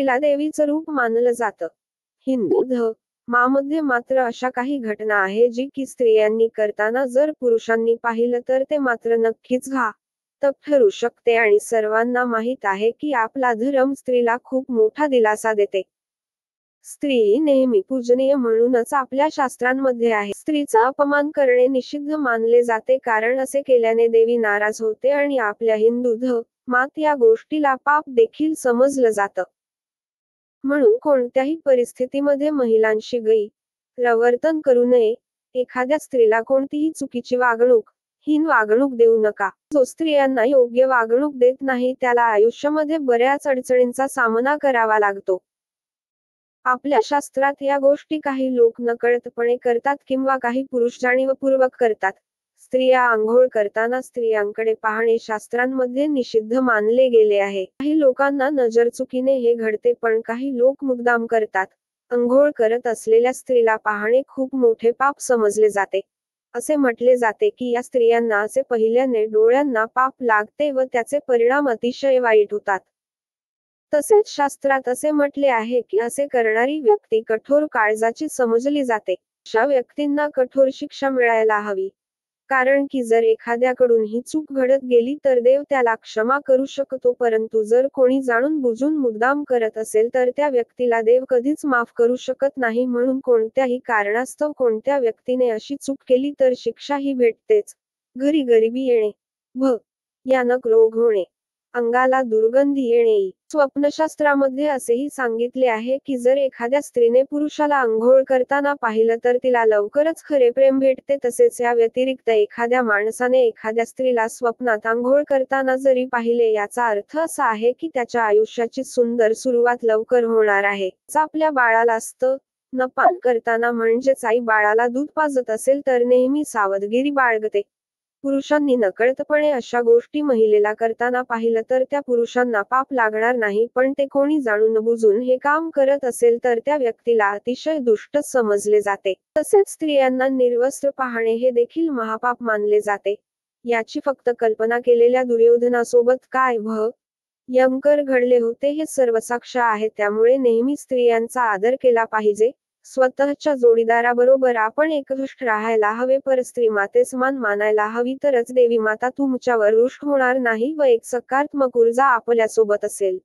स्त्रीला देवीचं रूप मानलं जातं. हिंदू धर्मामध्ये मात्र अशा काही घटना आहे जी की स्त्रियांनी करताना जर पुरुषांनी पाहिलं तर ते मात्र नक्कीच घातक ठरू शकते आणि सर्वांना माहीत आहे की आपला धर्म स्त्रीला खूप मोठा दिलासा देते. स्त्री ही नेहमी पूजनीय म्हणूनच आपल्या शास्त्रांमध्ये आहे. स्त्रीचा अपमान करणे निषिद्ध मानले जाते कारण असे केल्याने देवी नाराज होते आणि आपल्या हिंदू धर्मात या गोष्टीला पाप देखील समजलं जातं. म्हणून कोणत्याही परिस्थितीमध्ये महिलांशी गैरवर्तन करू नये. एखाद्या स्त्रीला कोणतीही चुकीची वागणूक, हीन वागणूक देऊ नका. जो स्त्रियांना योग्य वागणूक देत नाही त्याला आयुष्यामध्ये बऱ्याच अडचणींचा सामना करावा लागतो. आपल्या शास्त्रात या गोष्टी काही लोक नकळतपणे करतात किंवा काही पुरुष जाणीवपूर्वक करतात. स्त्रिया आंघोळ करताना स्त्रियांकडे पाहणे शास्त्रांमध्ये निषिद्ध मानले गेले आहे. काही लोकांना नजरचुकीने हे घडते पण काही लोक मुद्दाम करतात. आंघोळ करत असलेल्या स्त्रीला पाहणे खूप मोठे पाप समजले जाते. असे म्हटले जाते की या स्त्रियांना असे पाहिल्याने डोळ्यांना पाप लागते व त्याचे परिणाम अतिशय वाईट होतात. तसेच शास्त्रात असे म्हटले आहे की असे करणारी व्यक्ती कठोर काळजाची समजली जाते. अशा व्यक्तींना कठोर शिक्षा मिळायला हवी. कारण की जर एखाद्याकडून ही चूक घडत गेली तर देव त्याला क्षमा करू शकतो, परंतु जर कोणी जाणून बुजून मुद्दाम करत असेल तर त्या व्यक्तीला देव कधीच माफ करू शकत नाही. म्हणून कोणत्याही कारणास्तव कोणत्या व्यक्तीने अशी चूक केली तर शिक्षा ही भेटतेच. घरी गरिबी येणे, भयानक रोग होणे, अंगाला दुर्गंधी येणे. स्वप्नशास्त्रामध्ये असेही सांगितले आहे की जर एखाद्या स्त्रीने पुरुषाला आंघोळ करताना पाहिलं तर तिला लवकरच खरे प्रेम भेटते. तसेच या व्यतिरिक्त एखाद्या माणसाने एखाद्या स्त्रीला स्वप्नात आंघोळ करताना जरी पाहिले याचा अर्थ असा आहे की त्याच्या आयुष्याची सुंदर सुरुवात लवकर होणार आहे. आपल्या बाळाला स्तनपान करताना म्हणजेच आई बाळाला दूध पाजत असेल तर नेहमी सावधगिरी बाळगते. पुरुषांनी नकळतपणे अशा गोष्टी महिलेला करताना पाहिलं तर त्या पुरुषांना पाप लागणार नाही, पण ते कोणी जाणून बुजून हे काम करत असेल तर त्या व्यक्तीला अतिशय दुष्ट समजले जाते. तसेच स्त्रियांना निर्वस्त्र पाहणे हे देखील महापाप मानले जाते. याची फक्त कल्पना केलेल्या दुर्योधनासोबत काय भयंकर घडले होते हे सर्वसाक्ष आहे. त्यामुळे नेहमी स्त्रियांचा आदर केला पाहिजे. स्वतःच्या जोडीदाराबरोबर आपण एकनिष्ठ राहायला हवे, परस्त्री मातेस मान मानायला हवी, तरच देवी माता तुमच्यावर रुष्ट होणार नाही व एक सकारात्मक ऊर्जा आपल्यासोबत असेल.